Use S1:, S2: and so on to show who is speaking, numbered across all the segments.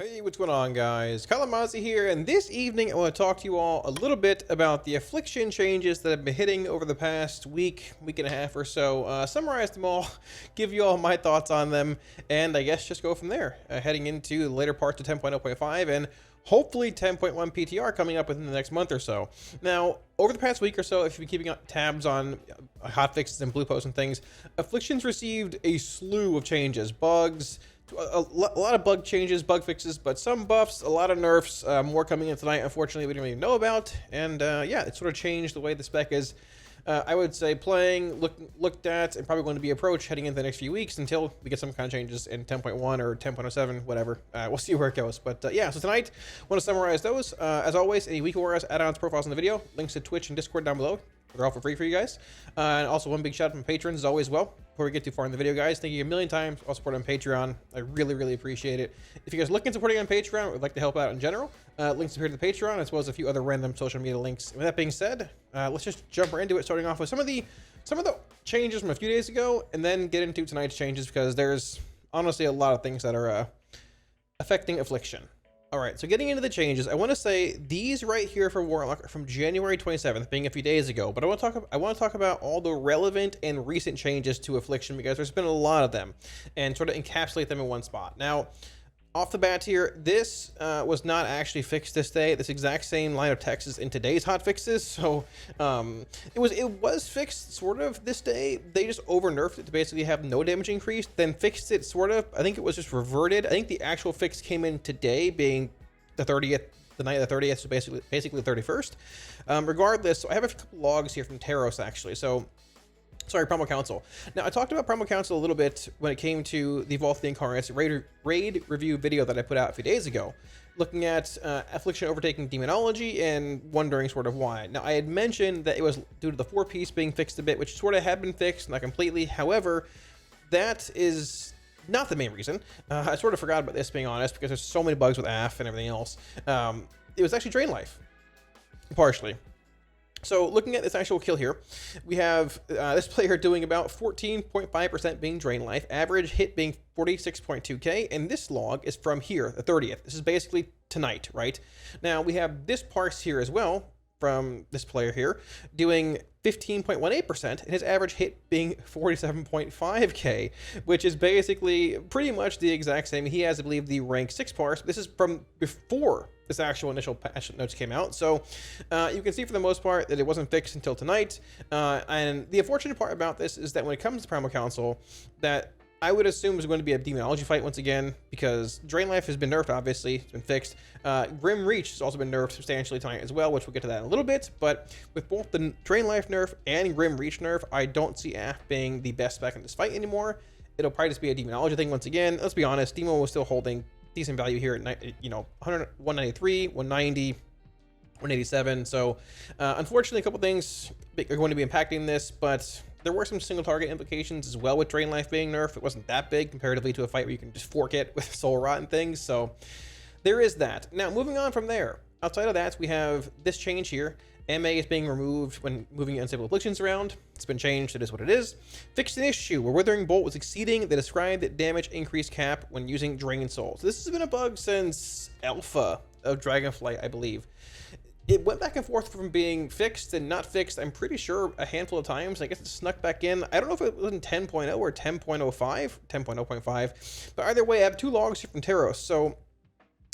S1: Hey, what's going on, guys? Kalamazi here, and this evening I want to talk to you all a little bit about the affliction changes that have been hitting over the past week and a half or so. Summarize them all, give you all my thoughts on them, and I guess just go from there. Heading into the later parts of 10.0.5 and hopefully 10.1 PTR coming up within the next month or so. Now, over the past week or so, if you've been keeping tabs on hotfixes and blue posts and things, Afflictions received a slew of changes, bugs, a lot of bug changes, bug fixes, but some buffs, a lot of nerfs, more coming in tonight, unfortunately, we don't even know about. And yeah, it sort of changed the way the spec is, I would say, playing, looked at, and probably going to be approached heading into the next few weeks until we get some kind of changes in 10.1 or 10.07, whatever. We'll see where it goes. But yeah, so tonight, I want to summarize those. As always, any week Warcraft add-ons, profiles in the video, links to Twitch and Discord down below. They're all for free for you guys. And also one big shout out from patrons as always. Well, before we get too far in the video, guys, thank you a million times for all support on Patreon. I really appreciate it. If you guys are looking at supporting on Patreon or would like to help out in general, links appear to the Patreon as well as a few other random social media links. And with that being said, let's just jump right into it, starting off with some of the changes from a few days ago, and then get into tonight's changes because there's honestly a lot of things that are affecting Affliction. All right, so getting into the changes, I want to say these right here for Warlock are from January 27th, being a few days ago. But I want to talk about all the relevant and recent changes to Affliction because there's been a lot of them, and sort of encapsulate them in one spot. Now, off the bat here, this was not actually fixed this day. This exact same line of text is in today's hotfixes, so it was fixed sort of this day. They just over nerfed it to basically have no damage increase, then fixed it sort of. I think it was just reverted. I think the actual fix came in today, being the 30th, the night of the 30th, so basically the 31st. Regardless, so I have a couple logs here from Teros actually. So. Sorry, Primal Council. Now, I talked about Primal Council a little bit when it came to the Vault of the Incarnates raid review video that I put out a few days ago, looking at Affliction overtaking Demonology and wondering sort of why. Now, I had mentioned that it was due to the 4-piece being fixed a bit, which sort of had been fixed, not completely. However, that is not the main reason. I sort of forgot about this, being honest, because there's so many bugs with AF and everything else. It was actually Drain Life, partially. So looking at this actual kill here, we have this player doing about 14.5% being Drain Life, average hit being 46.2k, and this log is from here, the 30th. This is basically tonight, right? Now we have this parse here as well from this player here doing 15.18%, and his average hit being 47.5k, which is basically pretty much the exact same. He has, I believe, the rank 6 parse. This is from before this actual initial patch notes came out, so you can see for the most part that it wasn't fixed until tonight. And the unfortunate part about this is that when it comes to Primal Council, that I would assume is going to be a Demonology fight once again, because Drain Life has been nerfed, obviously, it's been fixed. Grim Reach has also been nerfed substantially tonight as well, which we'll get to that in a little bit, but with both the Drain Life nerf and Grim Reach nerf, I don't see AF being the best spec in this fight anymore. It'll probably just be a Demonology thing once again. Let's be honest, Demo was still holding decent value here at 193, 190, 187. So unfortunately, a couple things are going to be impacting this, but there were some single target implications as well with Drain Life being nerfed. It wasn't that big comparatively to a fight where you can just fork it with Soul Rot and things. So there is that. Now, moving on from there, outside of that, we have this change here. MA is being removed when moving unstable afflictions around. It's been changed. It is what it is. Fixed an issue where Withering Bolt was exceeding the described damage increase cap when using Drain Soul. So this has been a bug since Alpha of Dragonflight, I believe. It went back and forth from being fixed and not fixed, I'm pretty sure, a handful of times. I guess it snuck back in. I don't know if it was in 10.0 or 10.05, 10.0.5, but either way, I have two logs here from Teros. So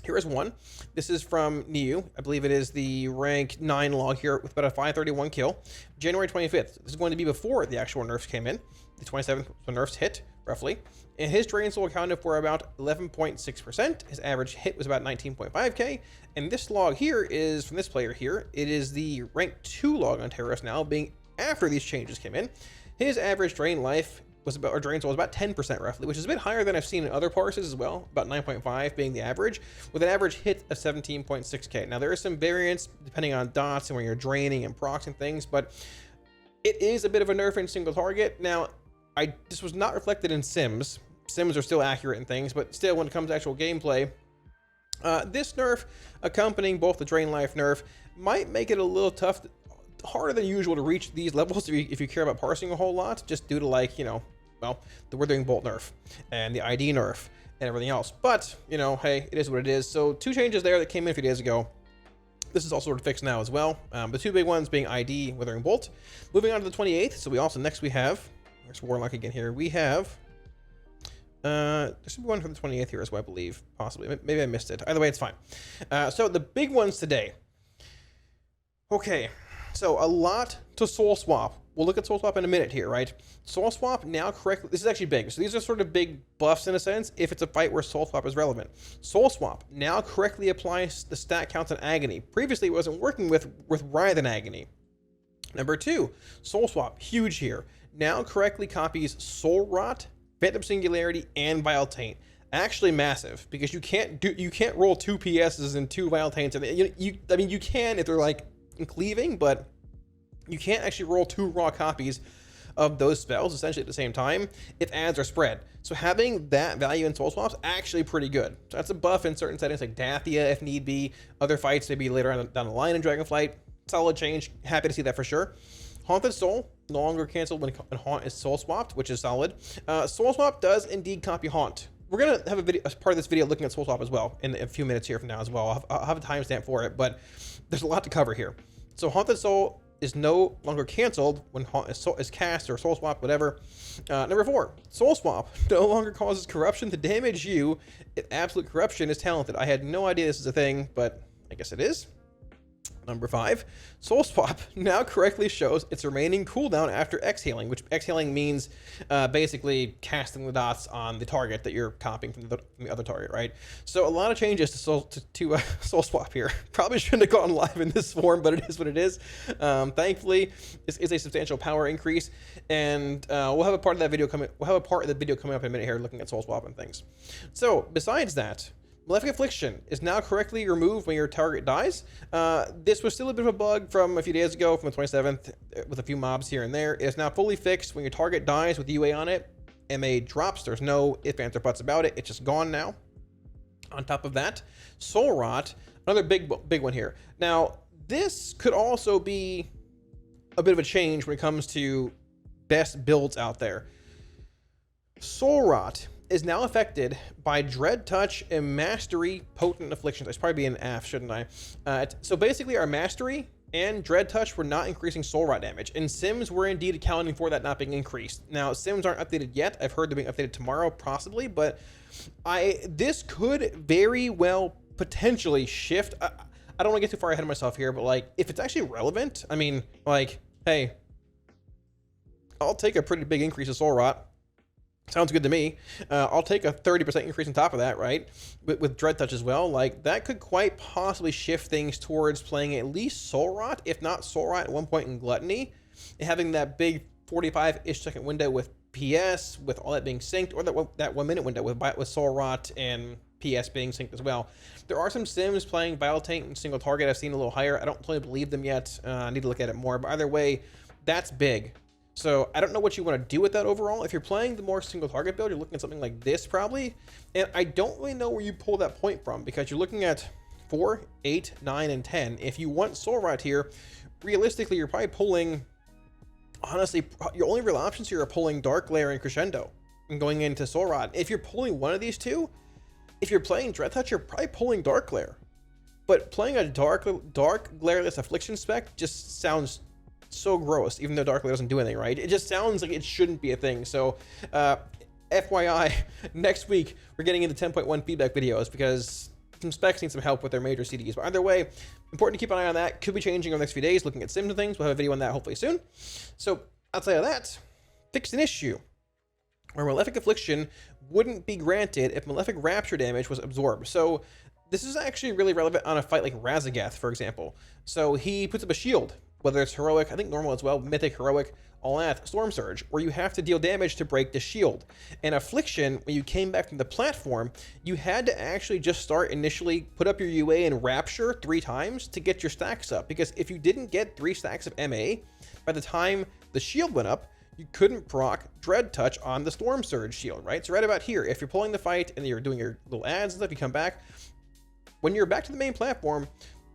S1: here is one. This is from Niu. I believe it is the rank 9 log here with about a 531 kill. January 25th. This is going to be before the actual nerfs came in. The 27th when nerfs hit, roughly. And his Drain Soul accounted for about 11.6%. His average hit was about 19.5k. And this log here is from this player here. It is the rank 2 log on Teros now, being after these changes came in. His average Drain Life was about, or Drain Soul was about 10% roughly, which is a bit higher than I've seen in other parses as well, about 9.5 being the average, with an average hit of 17.6k. Now there is some variance depending on dots and where you're draining and procs and things, but it is a bit of a nerf in single target. Now, this was not reflected in sims. Sims are still accurate and things, but still when it comes to actual gameplay, this nerf accompanying both the Drain Life nerf might make it a little tough, harder than usual to reach these levels if you care about parsing a whole lot, just due to, like, you know, well, the Withering Bolt nerf and the ID nerf and everything else. But, you know, hey, it is what it is. So 2 changes there that came in a few days ago. This is all sort of fixed now as well. The 2 big ones being ID, Withering Bolt. Moving on to the 28th. So we also, next we have, there's Warlock again here. We have, there should be one for the 28th here as well, I believe. Possibly. Maybe I missed it. Either way, it's fine. So the big ones today. Okay. So a lot to Soul Swap. We'll look at Soul Swap in a minute here, right? Soul Swap now correctly, this is actually big. So these are sort of big buffs in a sense, if it's a fight where Soul Swap is relevant. Soul Swap now correctly applies the stat counts on Agony. Previously, it wasn't working with Writhe and Agony. Number 2, Soul Swap, huge here. Now correctly copies Soul Rot, Phantom Singularity, and Vile Taint. Actually massive, because you can't roll 2 PSs and 2 Vile Taints. I mean, you can if they're like cleaving, but you can't actually roll 2 raw copies of those spells essentially at the same time if adds are spread. So having that value in Soul Swap is actually pretty good. So that's a buff in certain settings like Dathia if need be, other fights maybe later on down the line in Dragonflight. Solid change. Happy to see that for sure. Haunted Soul, no longer canceled when Haunt is Soul Swapped, which is solid. Soul Swap does indeed copy Haunt. We're going to have a video, as part of this video, looking at Soul Swap as well in a few minutes here from now as well. I'll have a timestamp for it, but there's a lot to cover here. So Haunted Soul is no longer canceled when Haunt is cast or Soul Swap, whatever. Number 4, Soul Swap no longer causes corruption to damage you if absolute corruption is talented. I had no idea this is a thing, but I guess it is. Number 5, Soul Swap now correctly shows its remaining cooldown after exhaling, which exhaling means basically casting the dots on the target that you're copying from the other target, right? So a lot of changes to Soul Swap here. Probably shouldn't have gone live in this form, but it is what it is. Thankfully, this is a substantial power increase, and we'll have a part of that video coming. We'll have a part of the video coming up in a minute here, looking at Soul Swap and things. So besides that, Malefic Affliction is now correctly removed when your target dies. This was still a bit of a bug from a few days ago, from the 27th, with a few mobs here and there. It is now fully fixed. When your target dies with UA on it, MA drops. There's no ifs, ands, or buts about it. It's just gone now. On top of that, Soul Rot, another big one here. Now, this could also be a bit of a change when it comes to best builds out there. Soul Rot is now affected by Dread Touch and Mastery Potent Afflictions. I should probably be an F, shouldn't I? So basically, our Mastery and Dread Touch were not increasing Soul Rot damage, and Sims were indeed accounting for that not being increased. Now, Sims aren't updated yet. I've heard they're being updated tomorrow, possibly, but this could very well potentially shift. I don't want to get too far ahead of myself here, but like, if it's actually relevant, I mean, like, hey, I'll take a pretty big increase of Soul Rot. Sounds good to me. I'll take a 30% increase on top of that, right? With Dread Touch as well. Like, that could quite possibly shift things towards playing at least Soul Rot, if not Soul Rot at one point in Gluttony, and having that big 45-ish second window with PS, with all that being synced, or that 1 minute window with Soul Rot and PS being synced as well. There are some Sims playing Vile Taint and single target I've seen a little higher. I don't totally believe them yet. I need to look at it more, but either way, that's big. So I don't know what you want to do with that overall. If you're playing the more single target build, you're looking at something like this probably. And I don't really know where you pull that point from, because you're looking at 4, 8, 9, and 10. If you want Soul Rot here, realistically, you're probably pulling, honestly, your only real options here are pulling Dark Glare and Crescendo and going into Soul Rot. If you're pulling one of these two, if you're playing Dread Touch, you're probably pulling Dark Glare. But playing a Dark Glareless Affliction spec just sounds so gross, even though Dark Glare doesn't do anything, right? It just sounds like it shouldn't be a thing. So FYI, next week we're getting into 10.1 feedback videos, because some specs need some help with their major CDs. But either way, important to keep an eye on that. Could be changing over the next few days, looking at Sims and things. We'll have a video on that hopefully soon. So outside of that, fixed an issue where Malefic Affliction wouldn't be granted if Malefic Rapture damage was absorbed. So this is actually really relevant on a fight like Razagath, for example. So he puts up a shield, whether it's heroic, I think normal as well, mythic, heroic, all that, Storm Surge, where you have to deal damage to break the shield. And Affliction, when you came back from the platform, you had to actually just start initially, put up your UA and Rapture 3 times to get your stacks up. Because if you didn't get 3 stacks of MA, by the time the shield went up, you couldn't proc Dread Touch on the Storm Surge shield, right? So right about here, if you're pulling the fight and you're doing your little ads and stuff, you come back. When you're back to the main platform,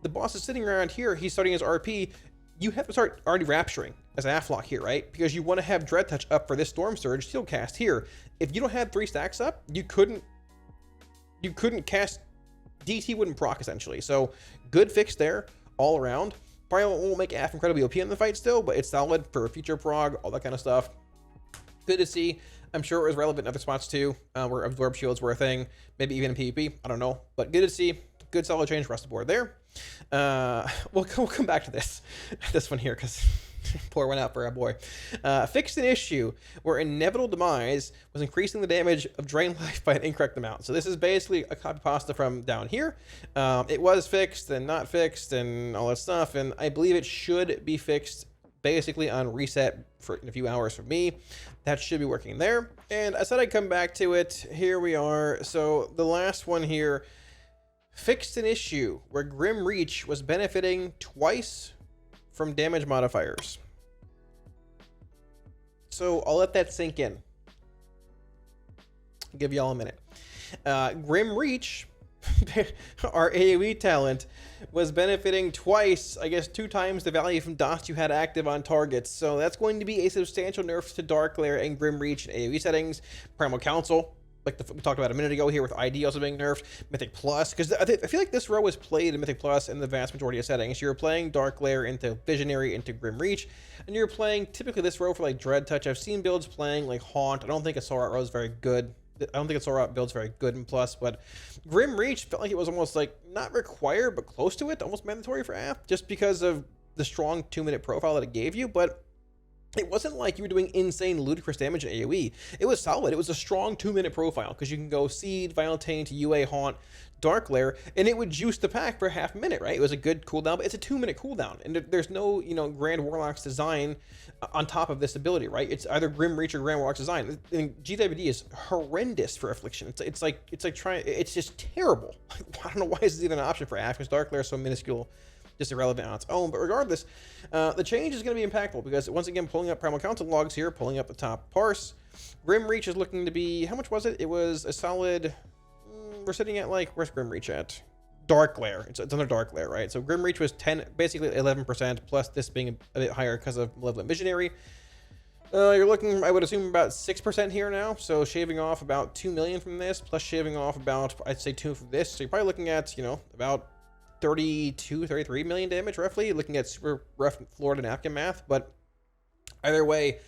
S1: the boss is sitting around here, he's starting his RP, you have to start already rapturing as an Afflock here, right? Because you want to have Dread Touch up for this Storm Surge shield cast here. If you don't have 3 stacks up, you couldn't you couldn't cast, DT wouldn't proc essentially. So good fix there all around. Probably won't make AF incredibly OP in the fight still, but it's solid for future prog, all that kind of stuff. Good to see. I'm sure it was relevant in other spots too, where absorb shields were a thing, maybe even in PvP, I don't know, but good to see. Good solid change across the board there. We'll come back to this one here, because pour one out for our boy. Fixed an issue where inevitable demise was increasing the damage of drain life by an incorrect amount. So this is basically a copy pasta from down here. It was fixed and not fixed and all that stuff, and I believe it should be fixed basically on reset for in a few hours for me. That should be working there. And I said I'd come back to it. Here we are. So the last one here, fixed an issue where Grim Reach was benefiting twice from damage modifiers. So I'll let that sink in. I'll give y'all a minute. Grim Reach, our AoE talent, was benefiting twice, I guess 2 times the value from dots you had active on targets. So that's going to be a substantial nerf to Dark Lair and Grim Reach and AoE settings. Primal Council, like we talked about a minute ago here, with ID also being nerfed. Mythic Plus, because I feel like this row was played in Mythic Plus in the vast majority of settings. You're playing Dark Lair into Visionary into Grim Reach, and you're playing typically this row for like Dread Touch. I've seen builds playing like Haunt. I don't think a Sorat row is very good. I don't think a Sorat build's very good in Plus, but Grim Reach felt like it was almost like not required, but close to it, almost mandatory for AF, just because of the strong 2-minute profile that it gave you. But it wasn't like you were doing insane, ludicrous damage in AoE. It was solid. It was a strong 2-minute profile, because you can go Seed, Violent Taint, UA, Haunt, Dark Lair, and it would juice the pack for half a minute, right? It was a good cooldown, but it's a 2-minute cooldown, and there's no, Grand Warlock's design on top of this ability, right? It's either Grim Reach or Grand Warlock's design. And GWD is horrendous for Affliction. It's just terrible. I don't know why this is even an option for AF, because Dark Lair is so minuscule, just irrelevant on its own. But regardless, the change is going to be impactful, because once again, pulling up Primal Council logs here, pulling up the top parse, Grim Reach is looking to be, how much was it? It was a solid, we're sitting at like, where's Grim Reach at? Dark Lair. It's under Dark Lair, right? So Grim Reach was 10, basically 11%, plus this being a bit higher because of Malevolent Visionary. You're looking, I would assume, about 6% here now. So shaving off about 2 million from this, plus shaving off about, I'd say 2 from this. So you're probably looking at, about 32, 33 million damage, roughly, looking at super rough Florida napkin math. But either way,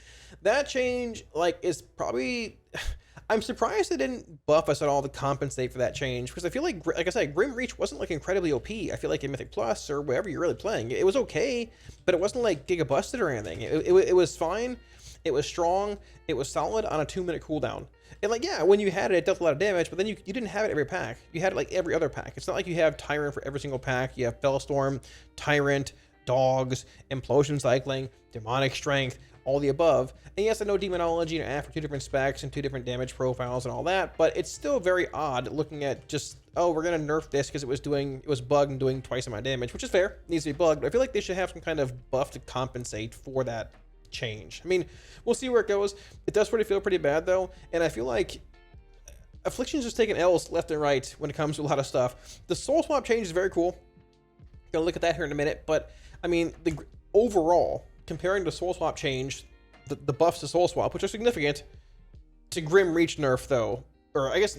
S1: that change, like, is probably... I'm surprised they didn't buff us at all to compensate for that change, because I feel like I said, Grim Reach wasn't like incredibly OP. I feel like in Mythic Plus or wherever you're really playing, it was okay, but it wasn't like Giga Busted or anything. It was fine. It was strong. It was solid on a 2-minute cooldown. And like, yeah, when you had it, it dealt a lot of damage, but then you didn't have it every pack. You had it like every other pack. It's not like you have Tyrant for every single pack. You have Fellstorm, Tyrant, Dogs, Implosion Cycling, Demonic Strength, all the above. And yes, I know Demonology and AF are 2 different specs and 2 different damage profiles and all that, but it's still very odd looking at just, oh, we're gonna nerf this because it was bugged and doing twice my damage, which is fair, it needs to be bugged, but I feel like they should have some kind of buff to compensate for that change. I mean, we'll see where it goes. It does feel pretty bad though, and I feel like Affliction's just taking L's left and right when it comes to a lot of stuff. The Soul Swap change is very cool. Gonna look at that here in a minute, but I mean, overall, comparing the Soul Swap change, the buffs to Soul Swap, which are significant, to Grim Reach nerf though, or I guess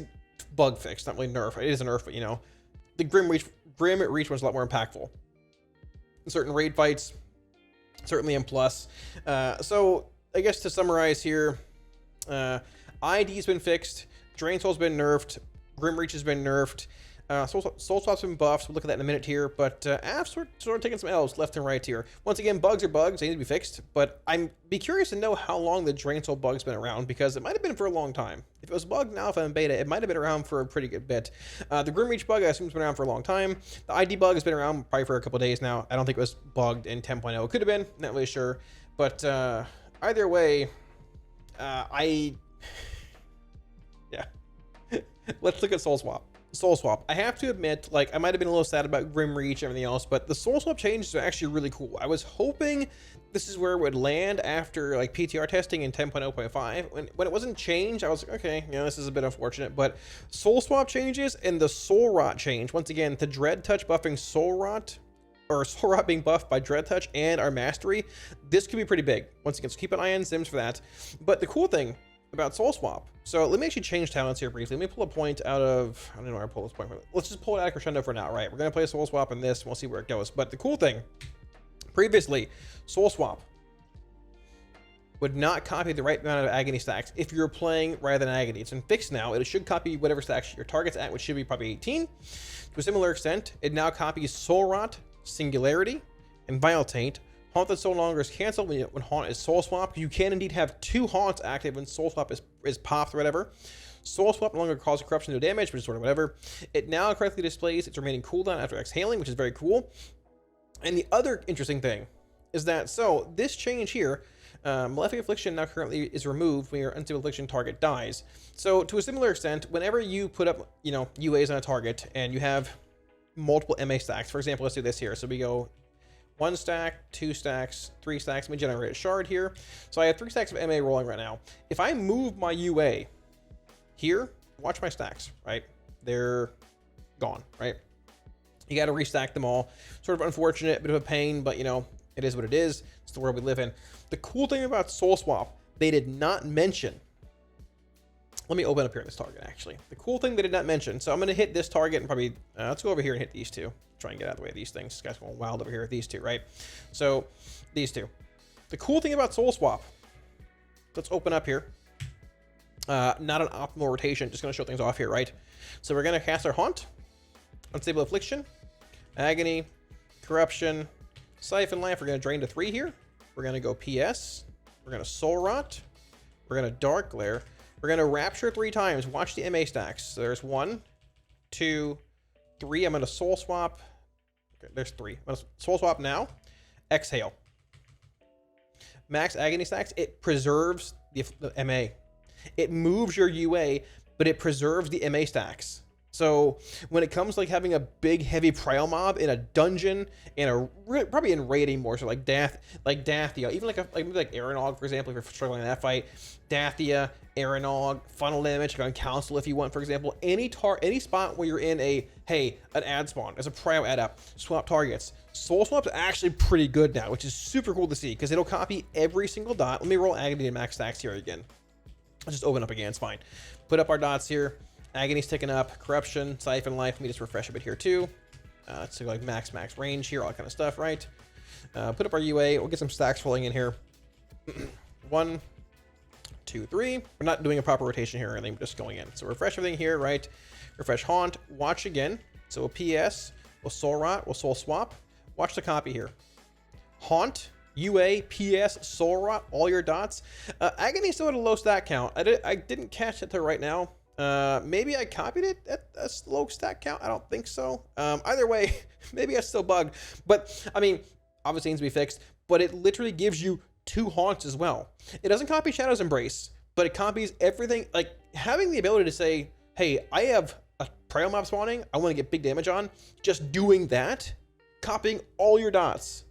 S1: bug fix, not really nerf. It is a nerf, but the Grim Reach one's a lot more impactful in certain raid fights, certainly in Plus. So I guess to summarize here, ID's been fixed, Drain Soul's been nerfed, Grim Reach has been nerfed. Soul Swap's been buffed. We'll look at that in a minute here, but AF's sort of taking some L's left and right here. Once again, bugs are bugs. They need to be fixed, but I'm be curious to know how long the Drain Soul bug's been around, because it might have been for a long time. If it was bugged in alpha and beta, it might have been around for a pretty good bit. The Grim Reach bug, I assume, has been around for a long time. The ID bug has been around probably for a couple days now. I don't think it was bugged in 10.0. It could have been, not really sure, but either way, yeah. Let's look at Soul Swap. I have to admit, like, I might have been a little sad about Grim Reach and everything else, but the Soul Swap changes are actually really cool. I was hoping this is where it would land after like PTR testing in 10.0.5. When it wasn't changed, I was like, okay, this is a bit unfortunate, but Soul Swap changes and the Soul Rot change, once again, the Dread Touch buffing Soul Rot, or Soul Rot being buffed by Dread Touch and our Mastery, this could be pretty big. Once again, so keep an eye on Sims for that. But the cool thing about Soul Swap. So let me actually change talents here briefly. Let me pull a point out of, I don't know where I pull this point from. Let's just pull it out of Crescendo for now, right? We're going to play Soul Swap in this, and we'll see where it goes. But the cool thing, previously, Soul Swap would not copy the right amount of Agony stacks if you're playing rather than Agony. It's been fixed now. It should copy whatever stacks your target's at, which should be probably 18. To a similar extent, it now copies Soul Rot, Singularity, and Vile Taint. Haunt that no longer is canceled when Haunt is Soul Swap. You can indeed have 2 Haunts active when Soul Swap is popped or whatever. Soul Swap no longer causes corruption, no damage, which is sort of whatever. It now correctly displays its remaining cooldown after exhaling, which is very cool. And the other interesting thing is that, so this change here, Malefic Affliction now currently is removed when your Unstable Affliction target dies. So to a similar extent, whenever you put up, UAs on a target and you have multiple MA stacks, for example, let's do this here. So we go 1 stack, 2 stacks, 3 stacks. Let me generate a shard here. So I have 3 stacks of MA rolling right now. If I move my UA here, watch my stacks, right? They're gone, right? You got to restack them all. Sort of unfortunate, bit of a pain, but it is what it is. It's the world we live in. The cool thing about Soul Swap, they did not mention. Let me open up here in this target, actually. The cool thing they did not mention, so I'm going to hit this target and probably, let's go over here and hit these 2. Try and get out of the way of these things. This guy's going wild over here with these 2, right? So, these 2. The cool thing about Soul Swap, let's open up here. Not an optimal rotation, just going to show things off here, right? So we're going to cast our Haunt, Unstable Affliction, Agony, Corruption, Siphon Life. We're going to drain to 3 here. We're going to go PS. We're going to Soul Rot. We're going to Dark Glare. We're going to Rapture 3 times. Watch the MA stacks. So there's 1, 2, 3. I'm going to Soul Swap. Okay, there's 3. I'm going to Soul Swap now. Exhale. Max Agony stacks. It preserves the MA. It moves your UA, but it preserves the MA stacks. So when it comes to like having a big heavy prio mob in a dungeon, in probably in raiding more, so like Dathia, even maybe like Aranog, for example, if you're struggling in that fight, Dathia, Aranog, funnel damage, like on Council if you want, for example, any spot where you're in an ad spawn as a prio add up, swap targets. Soul Swap's actually pretty good now, which is super cool to see because it'll copy every single dot. Let me roll Agony and max stacks here again. Let's just open up again, it's fine. Put up our dots here. Agony's ticking up, Corruption, Siphon Life. Let me just refresh a bit here too. Let's do like max range here, all that kind of stuff, right? Put up our UA. We'll get some stacks rolling in here. 1, 2, 3. We're not doing a proper rotation here or anything, we're just going in. So refresh everything here, right? Refresh Haunt, watch again. So we'll PS, we'll Soul Rot, we'll Soul Swap. Watch the copy here. Haunt, UA, PS, Soul Rot, all your dots. Agony still at a low stat count. I didn't catch it to right now. Maybe I copied it at a low stat count. I don't think so. Either way, maybe I still bugged. But I mean, obviously needs to be fixed. But it literally gives you 2 Haunts as well. It doesn't copy Shadow's Embrace, but it copies everything. Like having the ability to say, "Hey, I have a prio mob spawning. I want to get big damage on." Just doing that, copying all your dots.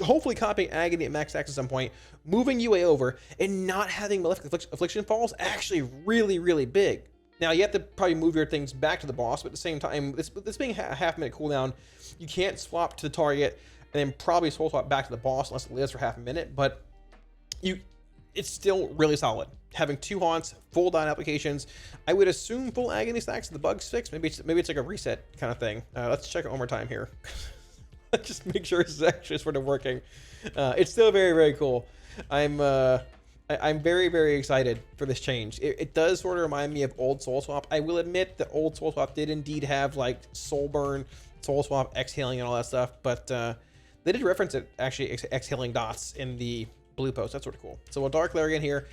S1: Hopefully copying Agony at max stacks at some point, moving UA over, and not having Malefic Affliction falls actually really, really big. Now, you have to probably move your things back to the boss, but at the same time, this being a half-minute cooldown, you can't swap to the target and then probably Soul Swap back to the boss unless it lives for half a minute, but it's still really solid. Having 2 Haunts, full down applications, I would assume full Agony stacks, the bug's fixed. Maybe it's like a reset kind of thing. Let's check it one more time here. Let's just make sure it's actually sort of working. It's still very, very cool. I'm very, very excited for this change. It does sort of remind me of old Soul Swap. I will admit that old Soul Swap did indeed have like Soul Burn, Soul Swap, exhaling, and all that stuff, but they did reference it actually exhaling dots in the blue post. That's sort of cool. So we'll Dark Glare again here.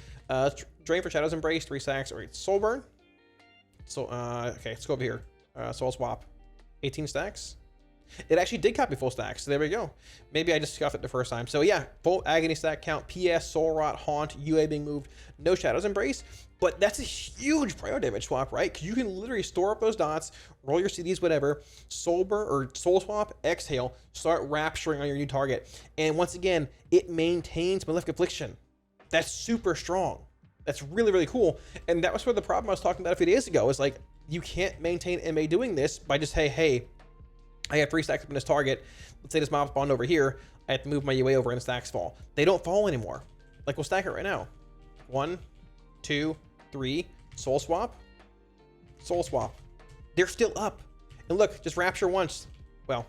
S1: Drain for Shadow's Embrace, 3 stacks, or Soul Burn. So okay, let's go over here. Soul Swap, 18 stacks. It actually did copy full stacks, so there we go. Maybe I just scuffed it the first time. So yeah, full Agony stack count, PS, Soul Rot, Haunt, UA being moved, no Shadow's Embrace, but that's a huge prio damage swap, right? Because you can literally store up those dots, roll your CDs, whatever, Soul Burn or Soul Swap, exhale, start rapturing on your new target. And once again, it maintains Malefic Affliction. That's super strong. That's really, really cool. And that was sort of the problem I was talking about a few days ago. Is like, you can't maintain MA doing this by just, hey, I have 3 stacks up in this target. Let's say this mob spawned over here. I have to move my UA over and the stacks fall. They don't fall anymore. Like, we'll stack it right now. 1, 2, 3, soul swap, soul swap. They're still up. And look, just rapture once. Well,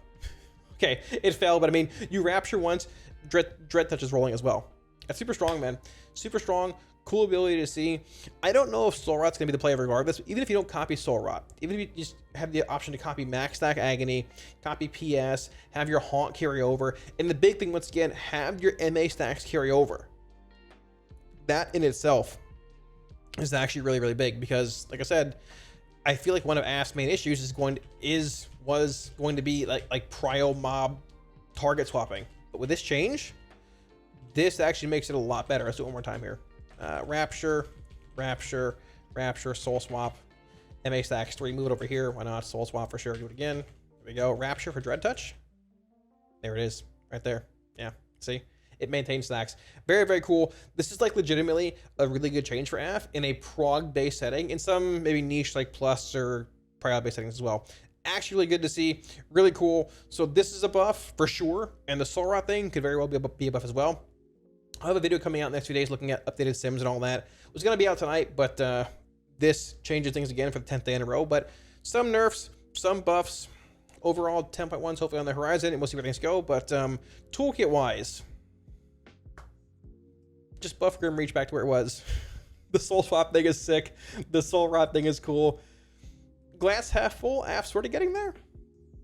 S1: okay, it fell, but I mean, you rapture once, dread touch is rolling as well. That's super strong, man. Super strong. Cool ability to see. I don't know if Soul Rot's gonna be the play regardless. Even if you don't copy Soul Rot, even if you just have the option to copy Max Stack Agony, copy PS, have your Haunt carry over, and the big thing once again, have your MA stacks carry over. That in itself is actually really, really big because, like I said, I feel like one of AF's main issues was going to be like prio mob target swapping. But with this change, this actually makes it a lot better. Let's do it one more time here. Rapture, Rapture, Rapture, Soul Swap, MA stacks 3, move it over here. Why not? Soul Swap for sure. Do it again. There we go. Rapture for Dread Touch. There it is, right there. Yeah, see? It maintains stacks. Very, very cool. This is like legitimately a really good change for AF in a prog-based setting, in some maybe niche like plus or prio-based settings as well. Actually really good to see. Really cool. So this is a buff for sure, and the Soul Rot thing could very well be a buff as well. I'll have a video coming out in the next few days looking at updated sims and all that. It was going to be out tonight, but this changes things again for the 10th day in a row. But some nerfs, some buffs. Overall, 10.1 is hopefully on the horizon, and we'll see where things go. But toolkit-wise, just buff Grim Reach back to where it was. The Soul Swap thing is sick. The Soul Rot thing is cool. Glass half full, AF sort of getting there.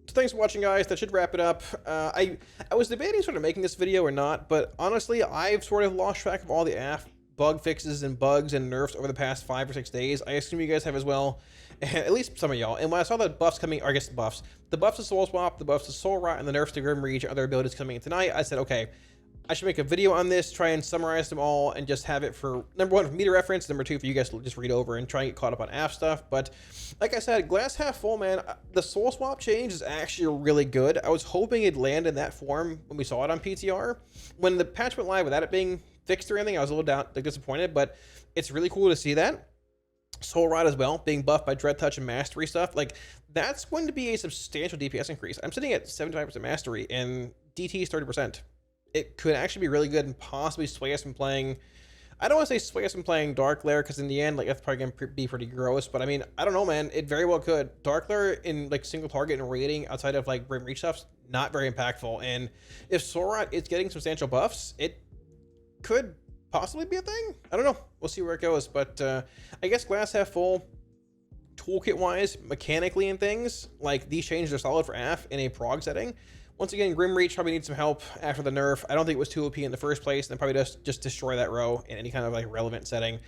S1: So thanks for watching, guys. That should wrap it up. I was debating sort of making this video or not, but honestly, I've sort of lost track of all the AF bug fixes and bugs and nerfs over the past 5 or 6 days. I assume you guys have as well, at least some of y'all. And when I saw the buffs coming, or I guess the buffs to Soul Swap, the buffs to Soul Rot, and the nerfs to Grim Reach and other abilities coming in tonight, I said, okay, I should make a video on this, try and summarize them all, and just have it for, number 1, for me to reference, number 2, for you guys to just read over and try and get caught up on AF stuff. But like I said, glass half full, man. The Soul Swap change is actually really good. I was hoping it'd land in that form when we saw it on PTR. When the patch went live without it being fixed or anything, I was a little disappointed, but it's really cool to see that. Soul Rot as well, being buffed by Dread Touch and Mastery stuff. Like, that's going to be a substantial DPS increase. I'm sitting at 75% Mastery, and DT is 30%. It could actually be really good and possibly sway us from playing. I don't want to say sway us from playing Dark Lair, because in the end, like, that's probably going to be pretty gross. But I mean, I don't know, man. It very well could. Dark Lair in like single target and rating outside of like Grim Reach stuff's not very impactful. And if Soul Rot is getting substantial buffs, it could possibly be a thing. I don't know. We'll see where it goes. But I guess glass half full, toolkit wise, mechanically and things, like these changes are solid for AF in a prog setting. Once again, Grim Reach probably needs some help after the nerf. I don't think it was too OP in the first place, and probably just destroy that row in any kind of like relevant setting.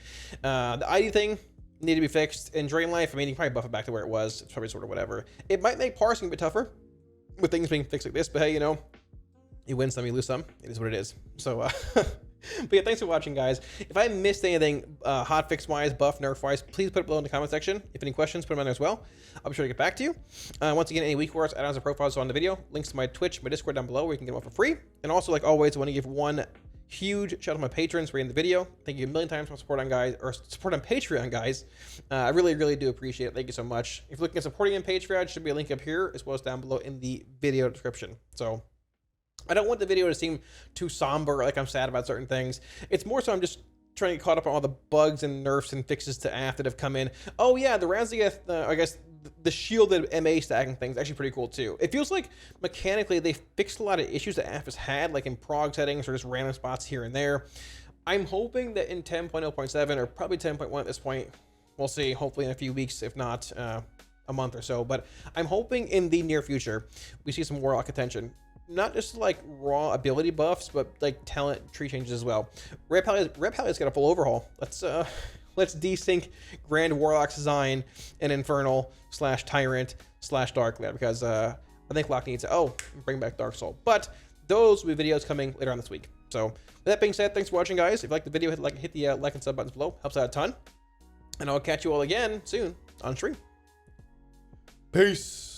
S1: The ID thing need to be fixed. In Drain Life, I mean, you can probably buff it back to where it was. It's probably sort of whatever. It might make parsing a bit tougher with things being fixed like this, but hey, you know, you win some, you lose some. It is what it is. So, but yeah, thanks for watching, guys. If I missed anything hotfix wise, buff, nerf wise, please put it below in the comment section. If any questions, put them on there as well. I'll be sure to get back to you. Once again, any weak words, add-ons, and profiles are on the video. Links to my Twitch, my Discord down below where you can get them all for free. And also, like always, I want to give one huge shout out to my patrons for in the video. Thank you a million times for support on Patreon, guys. I really, really do appreciate it. Thank you so much. If you're looking at supporting on Patreon, should be a link up here as well as down below in the video description. So I don't want the video to seem too somber, like I'm sad about certain things. It's more so I'm just trying to get caught up on all the bugs and nerfs and fixes to AF that have come in. Oh yeah, the Razziath, I guess the shielded MA stacking thing is actually pretty cool too. It feels like mechanically they fixed a lot of issues that AF has had, like in prog settings or just random spots here and there. I'm hoping that in 10.0.7 or probably 10.1 at this point, we'll see, hopefully in a few weeks, if not a month or so, but I'm hoping in the near future we see some Warlock attention. Not just like raw ability buffs, but like talent tree changes as well. Red Palladium's got a full overhaul. Let's desync Grand Warlock's design and Infernal / Tyrant / Dark Lair, because I think Lock needs to, bring back Dark Soul. But those will be videos coming later on this week. So with that being said, thanks for watching, guys. If you like the video, hit the like and sub buttons below. Helps out a ton. And I'll catch you all again soon on stream. Peace.